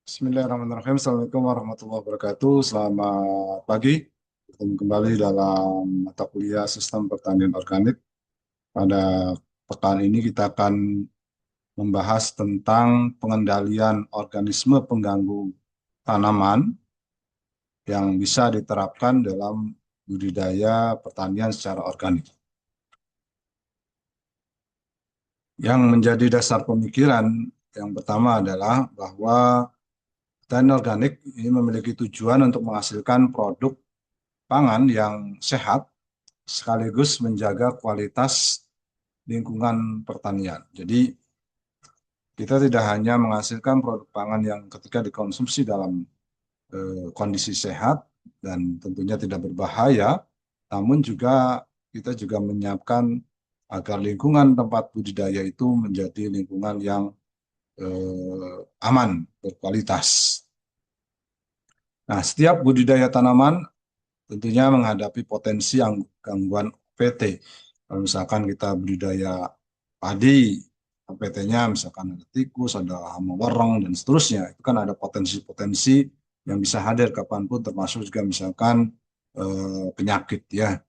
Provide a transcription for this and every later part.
Bismillahirrahmanirrahim. Assalamualaikum warahmatullahi wabarakatuh. Selamat pagi. Bertemu kembali dalam mata kuliah Sistem Pertanian Organik. Pada pekan ini kita akan membahas tentang pengendalian organisme pengganggu tanaman yang bisa diterapkan dalam budidaya pertanian secara organik. Yang menjadi dasar pemikiran yang pertama adalah bahwa pertanian organik ini memiliki tujuan untuk menghasilkan produk pangan yang sehat sekaligus menjaga kualitas lingkungan pertanian. Jadi kita tidak hanya menghasilkan produk pangan yang ketika dikonsumsi dalam kondisi sehat dan tentunya tidak berbahaya, namun juga kita juga menyiapkan agar lingkungan tempat budidaya itu menjadi lingkungan yang aman, berkualitas. Nah, setiap budidaya tanaman tentunya menghadapi potensi gangguan OPT. Kalau misalkan kita budidaya padi, OPT-nya misalkan ada tikus, ada hama wereng, dan seterusnya. Itu kan ada potensi-potensi yang bisa hadir kapanpun, termasuk juga misalkan penyakit ya.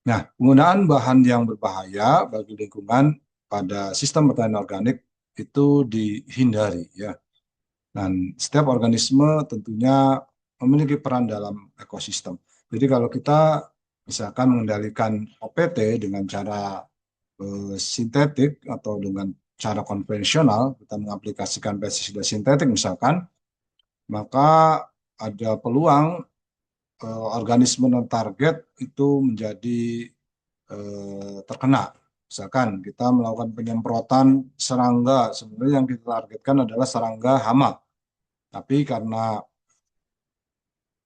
Nah, penggunaan bahan yang berbahaya bagi lingkungan pada sistem pertanian organik itu dihindari ya. Dan setiap organisme tentunya memiliki peran dalam ekosistem. Jadi kalau kita misalkan mengendalikan OPT dengan cara sintetik atau dengan cara konvensional, kita mengaplikasikan pestisida sintetik misalkan, maka ada peluang organisme non target itu menjadi terkena. Misalkan kita melakukan penyemprotan serangga, sebenarnya yang kita targetkan adalah serangga hama. Tapi karena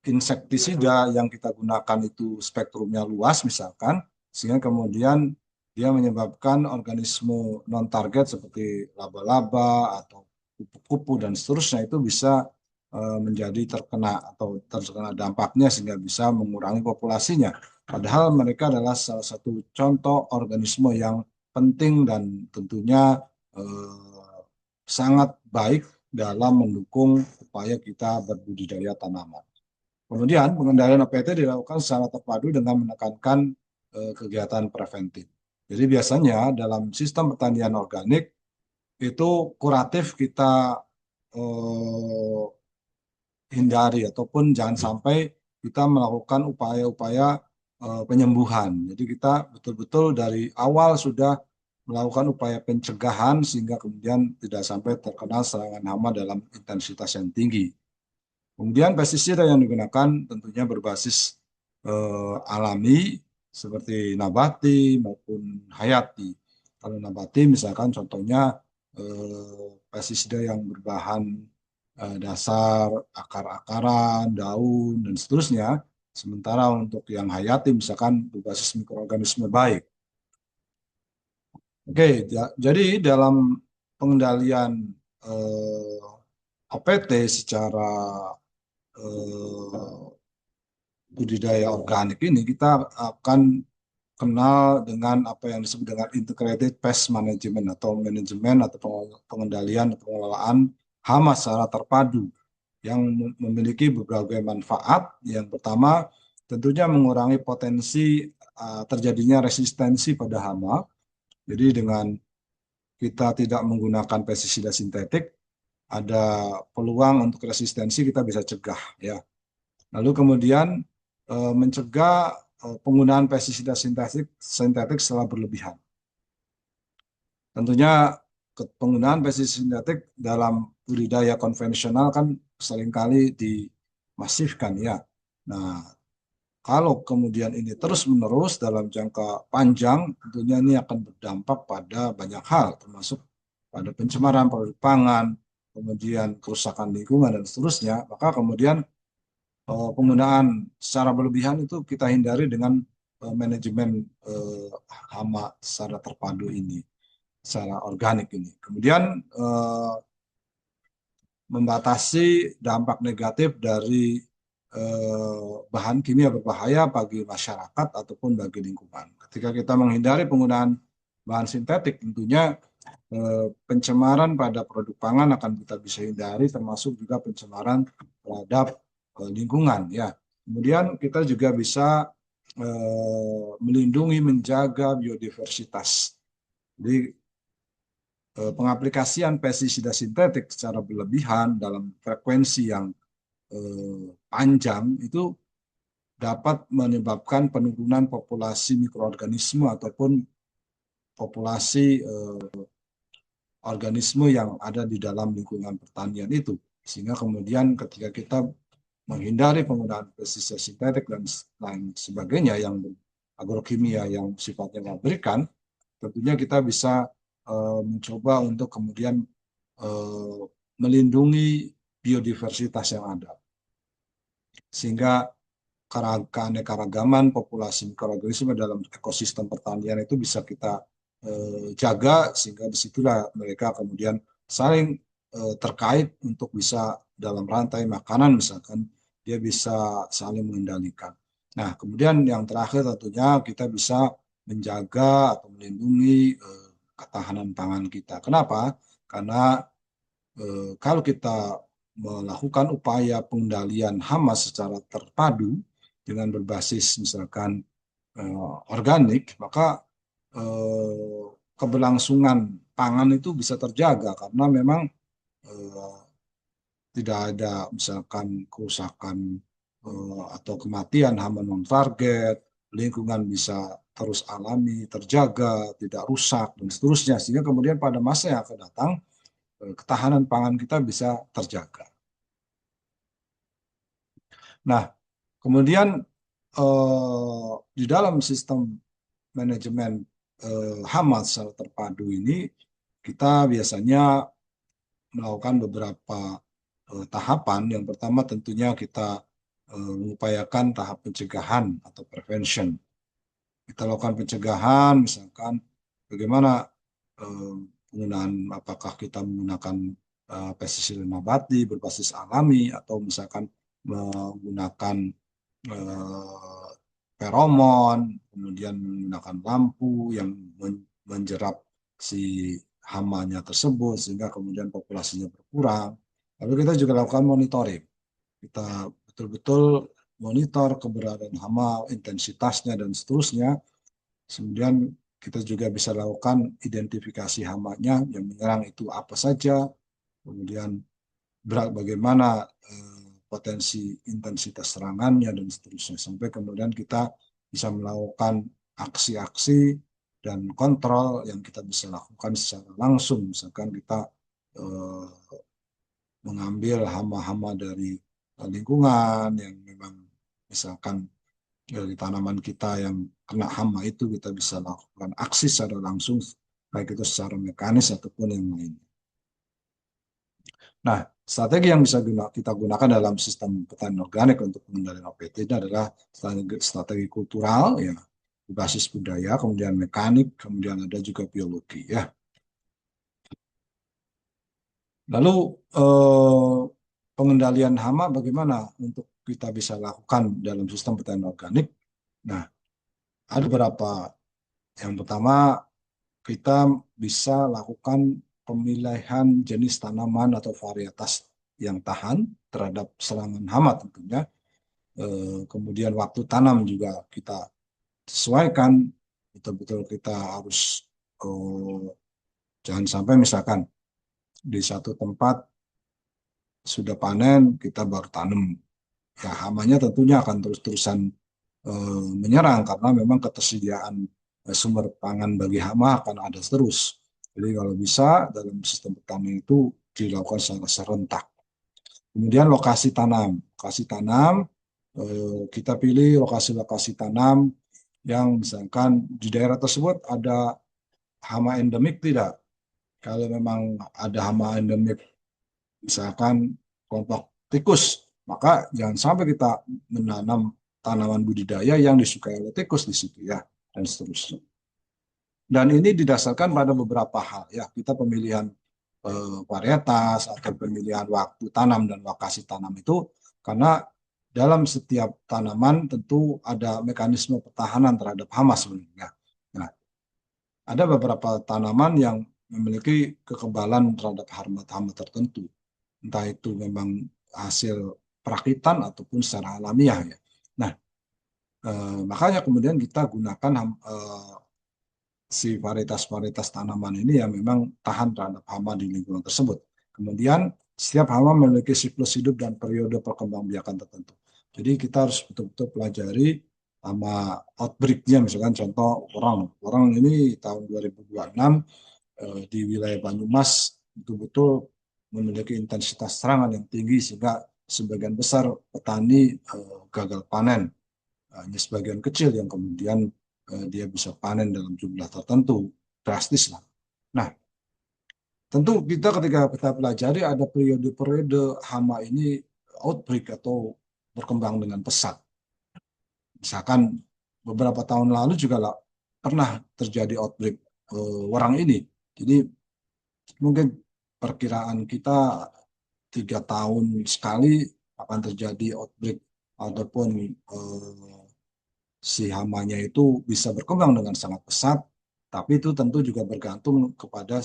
insektisida yang kita gunakan itu spektrumnya luas misalkan, sehingga kemudian dia menyebabkan organisme non-target seperti laba-laba atau kupu-kupu dan seterusnya itu bisa menjadi terkena atau terkena dampaknya sehingga bisa mengurangi populasinya. Padahal mereka adalah salah satu contoh organisme yang penting dan tentunya sangat baik dalam mendukung upaya kita berbudidaya tanaman. Kemudian pengendalian OPT dilakukan secara terpadu dengan menekankan kegiatan preventif. Jadi biasanya dalam sistem pertanian organik itu kuratif kita eh, hindari ataupun jangan sampai kita melakukan upaya-upaya penyembuhan. Jadi kita betul-betul dari awal sudah melakukan upaya pencegahan sehingga kemudian tidak sampai terkena serangan hama dalam intensitas yang tinggi. Kemudian pestisida yang digunakan tentunya berbasis alami seperti nabati maupun hayati. Kalau nabati misalkan contohnya pestisida yang berbahan dasar akar-akaran, daun, dan seterusnya. Sementara untuk yang hayati misalkan berbasis mikroorganisme baik. Oke, jadi dalam pengendalian OPT secara eh, budidaya organik ini kita akan kenal dengan apa yang disebut dengan integrated pest management atau manajemen atau pengendalian atau pengelolaan hama secara terpadu yang memiliki berbagai manfaat. Yang pertama tentunya mengurangi potensi terjadinya resistensi pada hama. Jadi dengan kita tidak menggunakan pestisida sintetik, ada peluang untuk resistensi kita bisa cegah ya. Lalu kemudian mencegah penggunaan pestisida sintetik setelah berlebihan. Tentunya penggunaan pestisida sintetik dalam budidaya konvensional kan seringkali dimasifkan ya. Nah, kalau kemudian ini terus-menerus dalam jangka panjang, tentunya ini akan berdampak pada banyak hal, termasuk pada pencemaran produk pangan, kemudian kerusakan lingkungan dan seterusnya. Maka kemudian penggunaan secara berlebihan itu kita hindari dengan manajemen hama secara terpadu ini, secara organik ini. Kemudian membatasi dampak negatif dari bahan kimia berbahaya bagi masyarakat ataupun bagi lingkungan. Ketika kita menghindari penggunaan bahan sintetik, tentunya pencemaran pada produk pangan akan kita bisa hindari, termasuk juga pencemaran terhadap lingkungan ya. Kemudian kita juga bisa melindungi, menjaga biodiversitas. Jadi pengaplikasian pestisida sintetik secara berlebihan dalam frekuensi yang panjang itu dapat menyebabkan penurunan populasi mikroorganisme ataupun populasi organisme yang ada di dalam lingkungan pertanian itu. Sehingga kemudian ketika kita menghindari penggunaan pestisida sintetik dan lain sebagainya yang agrokimia yang sifatnya memberikan, tentunya kita bisa mencoba untuk kemudian melindungi biodiversitas yang ada. Sehingga keanekaragaman populasi mikroorganisme dalam ekosistem pertanian itu bisa kita jaga, sehingga disitulah mereka kemudian saling terkait untuk bisa dalam rantai makanan misalkan dia bisa saling mengendalikan. Nah, kemudian yang terakhir tentunya kita bisa menjaga atau melindungi ketahanan pangan kita. Kenapa? Karena kalau kita melakukan upaya pengendalian hama secara terpadu dengan berbasis misalkan organik, maka keberlangsungan pangan itu bisa terjaga karena memang eh, tidak ada misalkan kerusakan atau kematian hama non target, lingkungan bisa terus alami, terjaga, tidak rusak dan seterusnya, sehingga kemudian pada masa yang akan datang ketahanan pangan kita bisa terjaga. Nah, kemudian di dalam sistem manajemen hama secara terpadu ini, kita biasanya melakukan beberapa tahapan. Yang pertama tentunya kita mengupayakan tahap pencegahan atau prevention. Kita lakukan pencegahan, misalkan bagaimana eh, penggunaan, apakah kita menggunakan pestisida nabati berbasis alami atau misalkan menggunakan eh, feromon, kemudian menggunakan lampu yang menjerap si hamanya tersebut sehingga kemudian populasinya berkurang. Lalu kita juga lakukan monitoring. Kita betul-betul monitor keberadaan hama, intensitasnya dan seterusnya. Kemudian kita juga bisa lakukan identifikasi hamanya yang menyerang itu apa saja, kemudian bagaimana potensi intensitas serangannya dan seterusnya, sampai kemudian kita bisa melakukan aksi-aksi dan kontrol yang kita bisa lakukan secara langsung. Misalkan kita eh, mengambil hama-hama dari lingkungan yang memang misalkan dari tanaman kita yang kena hama itu, kita bisa lakukan aksi secara langsung, baik itu secara mekanis ataupun yang lain. Nah, strategi yang bisa kita gunakan dalam sistem pertanian organik untuk pengendalian OPT ini adalah strategi kultural, ya, berbasis budaya, kemudian mekanik, kemudian ada juga biologi, ya. Lalu pengendalian hama bagaimana untuk kita bisa lakukan dalam sistem pertanian organik? Nah, ada beberapa. Yang pertama, kita bisa lakukan pemilihan jenis tanaman atau varietas yang tahan terhadap serangan hama tentunya. Kemudian waktu tanam juga kita sesuaikan, betul-betul kita harus jangan sampai misalkan di satu tempat sudah panen kita baru tanam, ya hamanya tentunya akan terus-terusan menyerang karena memang ketersediaan sumber pangan bagi hama akan ada terus. Jadi kalau bisa dalam sistem pertanian itu dilakukan secara serentak. Kemudian lokasi tanam. Lokasi tanam, kita pilih lokasi-lokasi tanam yang misalkan di daerah tersebut ada hama endemik tidak. Kalau memang ada hama endemik, misalkan kelompok tikus, maka jangan sampai kita menanam tanaman budidaya yang disukai oleh tikus di situ ya, dan seterusnya. Dan ini didasarkan pada beberapa hal ya, kita pemilihan varietas atau pemilihan waktu tanam dan lokasi tanam itu karena dalam setiap tanaman tentu ada mekanisme pertahanan terhadap hama sebenarnya. Nah, ada beberapa tanaman yang memiliki kekebalan terhadap hama tertentu. Entah itu memang hasil perakitan ataupun secara alamiah ya. Nah, makanya kemudian kita gunakan si varietas-varietas tanaman ini yang memang tahan terhadap hama di lingkungan tersebut. Kemudian setiap hama memiliki siklus hidup dan periode perkembangbiakan tertentu. Jadi kita harus betul-betul pelajari hama outbreak-nya, misalkan contoh orang ini tahun 2026 di wilayah Banyumas betul-betul memiliki intensitas serangan yang tinggi sehingga sebagian besar petani gagal panen. Hanya sebagian kecil yang kemudian dia bisa panen dalam jumlah tertentu, drastis lah. Nah, tentu kita ketika kita pelajari ada periode-periode hama ini outbreak atau berkembang dengan pesat. Misalkan beberapa tahun lalu juga lah, pernah terjadi outbreak warang ini. Jadi mungkin perkiraan kita 3 tahun sekali akan terjadi outbreak ataupun si hamanya itu bisa berkembang dengan sangat pesat, tapi itu tentu juga bergantung kepada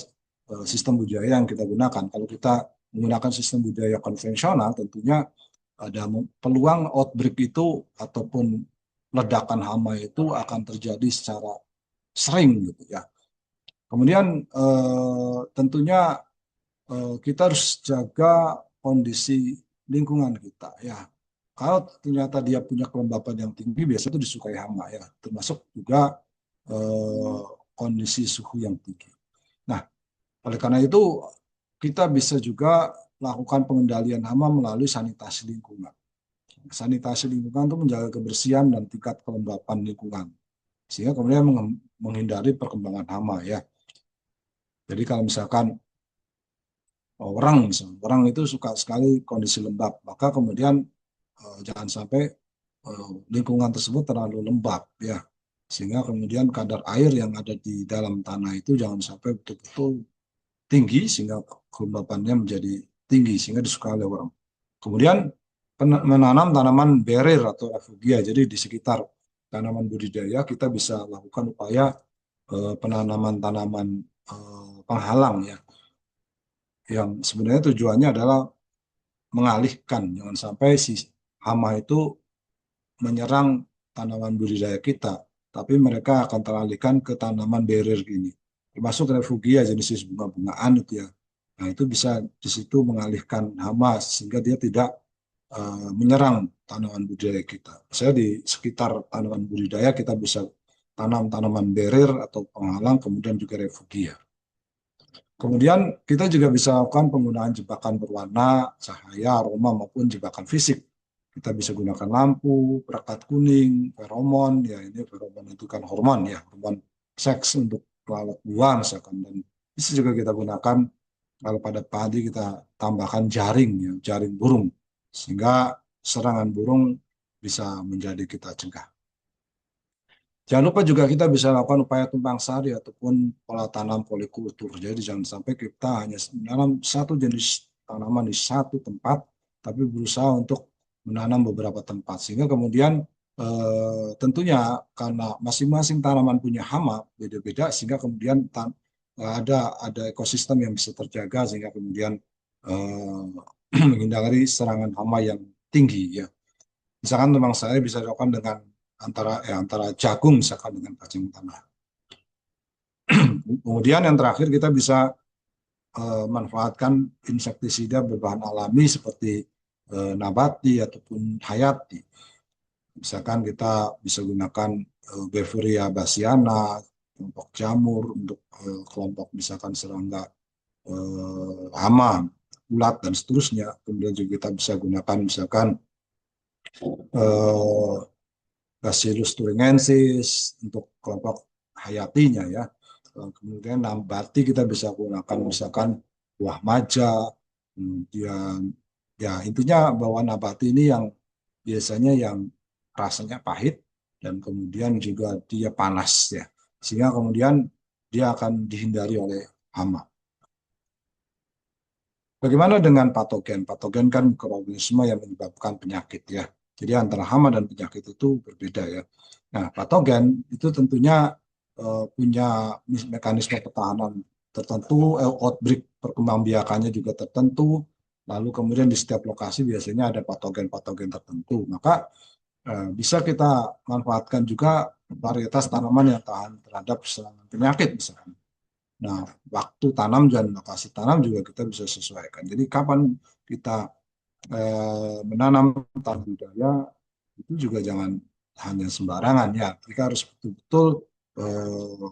sistem budaya yang kita gunakan. Kalau kita menggunakan sistem budaya konvensional, tentunya ada peluang outbreak itu ataupun ledakan hama itu akan terjadi secara sering gitu ya. Kemudian tentunya kita harus jaga kondisi lingkungan kita ya. Kalau ternyata dia punya kelembapan yang tinggi, biasanya itu disukai hama ya, termasuk juga eh, kondisi suhu yang tinggi. Nah, oleh karena itu kita bisa juga lakukan pengendalian hama melalui sanitasi lingkungan. Sanitasi lingkungan itu menjaga kebersihan dan tingkat kelembapan lingkungan, sehingga kemudian menghindari perkembangan hama ya. Jadi kalau misalkan orang itu suka sekali kondisi lembab, maka kemudian jangan sampai lingkungan tersebut terlalu lembab ya, sehingga kemudian kadar air yang ada di dalam tanah itu jangan sampai betul-betul tinggi sehingga kelembapannya menjadi tinggi sehingga disukai oleh orang. Kemudian menanam tanaman barrier atau refugia, jadi di sekitar tanaman budidaya kita bisa lakukan upaya penanaman tanaman penghalang ya, yang sebenarnya tujuannya adalah mengalihkan, jangan sampai si hama itu menyerang tanaman budidaya kita, tapi mereka akan teralihkan ke tanaman barrier ini, termasuk refugia jenis bunga-bungaan itu ya. Nah itu bisa di situ mengalihkan hama sehingga dia tidak menyerang tanaman budidaya kita. Saya di sekitar tanaman budidaya kita bisa tanam tanaman barrier atau penghalang, kemudian juga refugia. Kemudian kita juga bisa lakukan penggunaan jebakan berwarna, cahaya, aroma maupun jebakan fisik. Kita bisa gunakan lampu, perekat kuning, feromon, ya ini feromon itu kan hormon ya, hormon seks untuk lalat buah misalkan. Dan bisa juga kita gunakan kalau pada padi kita tambahkan jaring ya, jaring burung, sehingga serangan burung bisa menjadi kita cegah. Jangan lupa juga kita bisa lakukan upaya tumpang sari ataupun pola tanam polikultur. Jadi jangan sampai kita hanya menanam satu jenis tanaman di satu tempat, tapi berusaha untuk menanam beberapa tempat. Sehingga kemudian tentunya karena masing-masing tanaman punya hama beda-beda, sehingga kemudian ada ekosistem yang bisa terjaga, sehingga kemudian menghindari serangan hama yang tinggi ya. Misalkan memang saya bisa dilakukan dengan antara jagung misalkan dengan kacang tanah. Kemudian yang terakhir kita bisa manfaatkan insektisida berbahan alami seperti nabati ataupun hayati. Misalkan kita bisa gunakan Bevuria bassiana, kelompok jamur untuk kelompok misalkan serangga hama, ulat dan seterusnya. Kemudian juga kita bisa gunakan misalkan Bacillus thuringiensis untuk kelompok hayatinya ya. Kemudian nambati kita bisa gunakan misalkan buah maja, kemudian ya intinya bahwa nabati ini yang biasanya yang rasanya pahit dan kemudian juga dia panas ya. Sehingga kemudian dia akan dihindari oleh hama. Bagaimana dengan patogen? Patogen kan mikroorganisme yang menyebabkan penyakit ya. Jadi antara hama dan penyakit itu berbeda ya. Nah, patogen itu tentunya punya mekanisme pertahanan tertentu, outbreak perkembangbiakannya juga tertentu, lalu kemudian di setiap lokasi biasanya ada patogen-patogen tertentu. Maka bisa kita manfaatkan juga varietas tanaman yang tahan terhadap serangan penyakit misalkan. Nah, waktu tanam dan lokasi tanam juga kita bisa sesuaikan. Jadi kapan kita menanam tanam budidaya itu juga jangan hanya sembarangan ya. Kita harus betul-betul eh,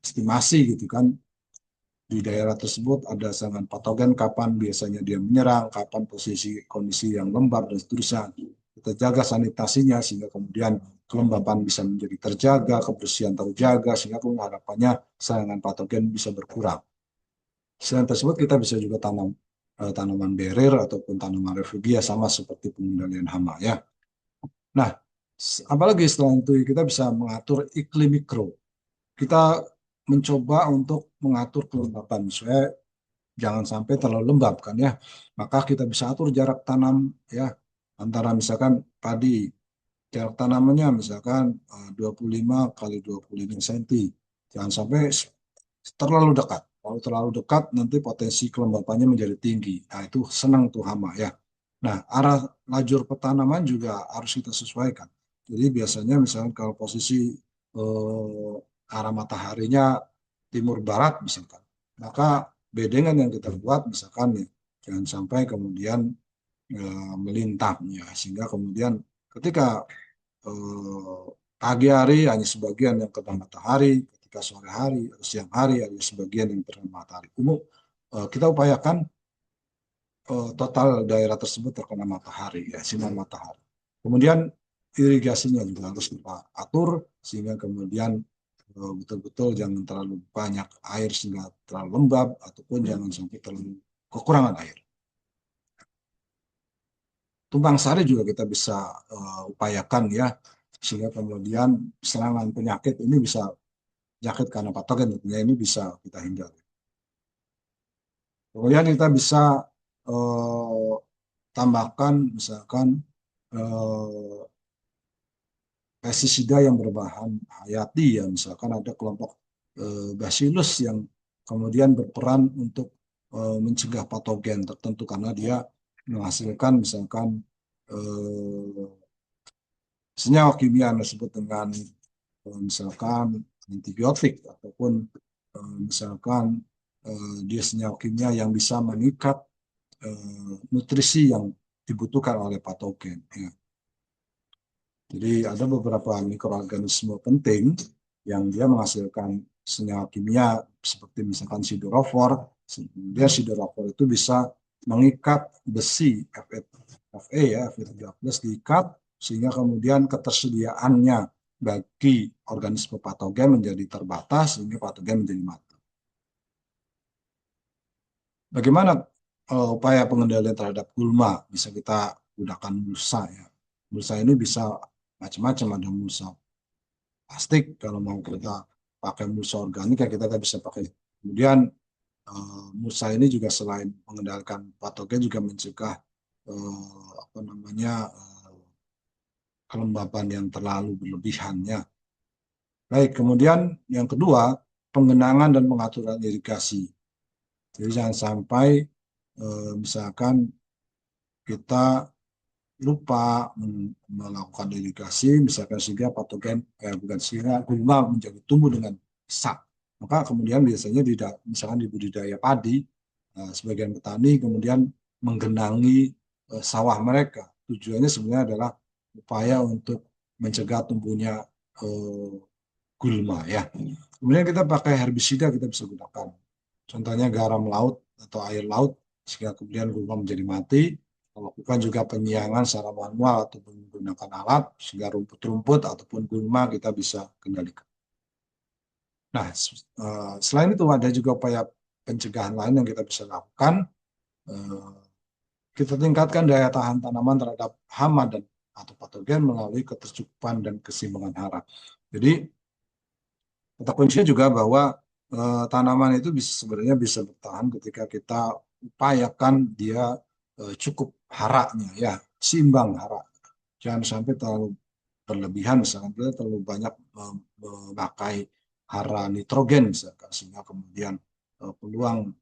estimasi gitu kan di daerah tersebut ada serangan patogen, kapan biasanya dia menyerang, kapan posisi kondisi yang lembab dan seterusnya. Kita jaga sanitasinya sehingga kemudian kelembapan bisa menjadi terjaga, kebersihan terjaga sehingga harapannya serangan patogen bisa berkurang. Selain tersebut kita bisa juga tanam tanaman barrier ataupun tanaman refugia sama seperti pengendalian hama ya. Nah, apalagi setelah itu kita bisa mengatur iklim mikro. Kita mencoba untuk mengatur kelembapan supaya jangan sampai terlalu lembab kan ya. Maka kita bisa atur jarak tanam ya antara misalkan padi, jarak tanamannya misalkan 25 kali 25 cm. Jangan sampai terlalu dekat. Kalau terlalu dekat nanti potensi kelembapannya menjadi tinggi. Nah, itu senang tuh hama ya. Nah, arah lajur petanaman juga harus kita sesuaikan. Jadi biasanya misalkan kalau posisi arah mataharinya timur barat misalkan, maka bedengan yang kita buat misalkan nih, jangan sampai kemudian melintang ya, sehingga kemudian ketika eh, pagi hari hanya sebagian yang kena matahari, ketika sore hari atau siang hari ada sebagian yang terkena matahari. Kita upayakan total daerah tersebut terkena matahari, ya, sinar matahari. Kemudian irigasinya juga harus kita atur sehingga kemudian betul-betul jangan terlalu banyak air sehingga terlalu lembab ataupun jangan sampai terlalu kekurangan air. Tumpang sari juga kita bisa upayakan ya sehingga kemudian serangan penyakit ini bisa penyakit karena patogen tentunya ini bisa kita hindari. Kemudian kita bisa eh, tambahkan misalkan eh, pestisida yang berbahan hayati ya misalkan ada kelompok bacillus yang kemudian berperan untuk mencegah patogen tertentu karena dia menghasilkan misalkan eh, senyawa kimia yang disebut dengan misalkan antibiotik ataupun misalkan dia senyawa kimia yang bisa mengikat nutrisi yang dibutuhkan oleh patogen. Ya. Jadi ada beberapa mikroorganisme penting yang dia menghasilkan senyawa kimia seperti misalkan siderofor. Dia siderofor itu bisa mengikat besi Fe ya Fe13 diikat sehingga kemudian ketersediaannya bagi organisme patogen menjadi terbatas sehingga patogen menjadi mati. Bagaimana upaya pengendalian terhadap gulma? Bisa kita gunakan mulsa ya. Mulsa ini bisa macam-macam, ada mulsa plastik kalau mau kita pakai mulsa organik ya kita bisa pakai. Kemudian mulsa ini juga selain mengendalikan patogen juga mencegah apa namanya kelembapan yang terlalu berlebihannya. Baik, kemudian yang kedua pengenangan dan pengaturan irigasi. Jadi jangan sampai misalkan kita lupa melakukan irigasi, misalkan sehingga patogen, bukan sehingga gulma menjadi tumbuh dengan pesat. Maka kemudian biasanya misalkan di budidaya padi, sebagian petani kemudian menggenangi sawah mereka. Tujuannya sebenarnya adalah upaya untuk mencegah tumbuhnya eh, gulma ya. Kemudian kita pakai herbisida kita bisa gunakan. Contohnya garam laut atau air laut sehingga kemudian gulma menjadi mati. Lakukan juga penyiangan secara manual ataupun menggunakan alat sehingga rumput-rumput ataupun gulma kita bisa kendalikan. Nah, selain itu ada juga upaya pencegahan lain yang kita bisa lakukan. Eh, Kita tingkatkan daya tahan tanaman terhadap hama dan atau patogen melalui ketercukupan dan keseimbangan hara. Jadi kata kuncinya juga bahwa tanaman itu bisa sebenarnya bisa bertahan ketika kita upayakan dia cukup haraknya ya, seimbang harak. Jangan sampai terlalu berlebihan misalkan kita terlalu banyak memakai hara nitrogen misalkan, sehingga kemudian peluang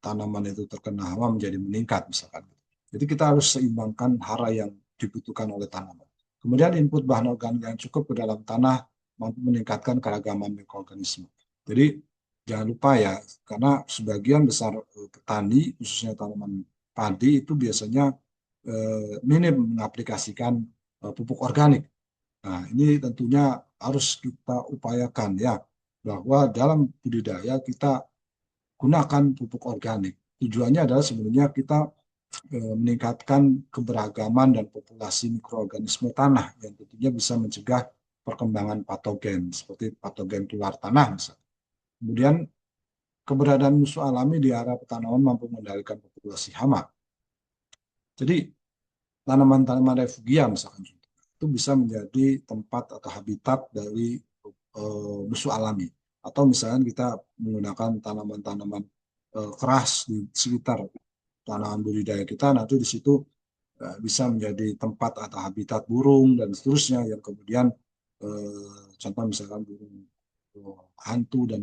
tanaman itu terkena hama menjadi meningkat misalkan. Jadi kita harus seimbangkan hara yang dibutuhkan oleh tanaman. Kemudian input bahan organik yang cukup ke dalam tanah mampu meningkatkan keragaman mikroorganisme. Jadi jangan lupa ya, karena sebagian besar petani, khususnya tanaman padi itu biasanya minim mengaplikasikan pupuk organik. Nah, ini tentunya harus kita upayakan ya, bahwa dalam budidaya kita gunakan pupuk organik. Tujuannya adalah sebenarnya kita meningkatkan keberagaman dan populasi mikroorganisme tanah yang tentunya bisa mencegah perkembangan patogen seperti patogen keluar tanah misalnya. Kemudian keberadaan musuh alami di area petanaman mampu mengendalikan populasi hama. Jadi tanaman-tanaman refugia misalkan itu bisa menjadi tempat atau habitat dari musuh alami. Atau misalnya kita menggunakan tanaman-tanaman keras di sekitar tanaman budidaya kita, nanti di situ bisa menjadi tempat atau habitat burung dan seterusnya yang kemudian contoh misalkan burung hantu dan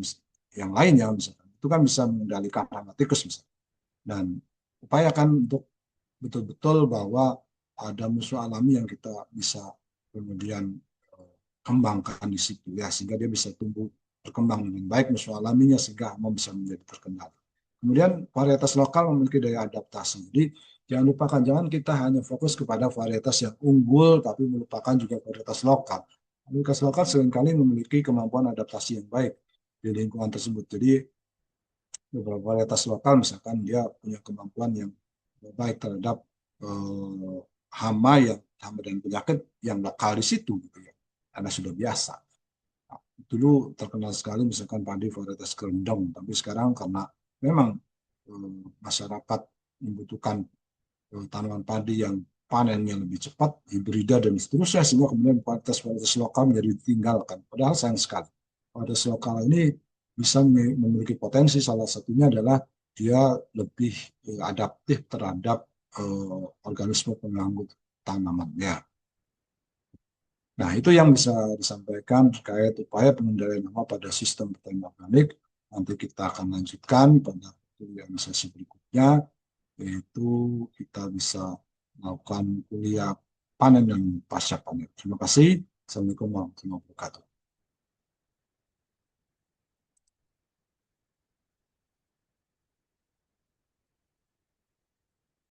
yang lainnya misalkan itu kan bisa mengendalikan hama tikus misalkan. Dan upayakan untuk betul-betul bahwa ada musuh alami yang kita bisa kemudian kembangkan di situ ya, sehingga dia bisa tumbuh berkembang dengan baik musuh alaminya sehingga hama bisa menjadi terkendali. Kemudian varietas lokal memiliki daya adaptasi. Jadi jangan lupakan, jangan kita hanya fokus kepada varietas yang unggul tapi melupakan juga varietas lokal. Varietas lokal seringkali memiliki kemampuan adaptasi yang baik di lingkungan tersebut. Jadi beberapa varietas lokal misalkan dia punya kemampuan yang baik terhadap hama dan penyakit yang lokal di situ gitu ya, karena sudah biasa. Nah, dulu terkenal sekali misalkan padi varietas kerendong, tapi sekarang karena memang masyarakat membutuhkan tanaman padi yang panennya lebih cepat, hibrida dan seterusnya, sehingga kemudian varietas-varietas lokal menjadi ditinggalkan. Padahal sayang sekali. Varietas lokal ini bisa memiliki potensi, salah satunya adalah dia lebih adaptif terhadap organisme pengganggu tanamannya. Nah, itu yang bisa disampaikan terkait upaya pengendalian hama pada sistem pertanian organik. Nanti kita akan lanjutkan pada kuliah sesi berikutnya, yaitu kita bisa melakukan kuliah panen dan pasca panen. Terima kasih. Assalamualaikum warahmatullahi wabarakatuh.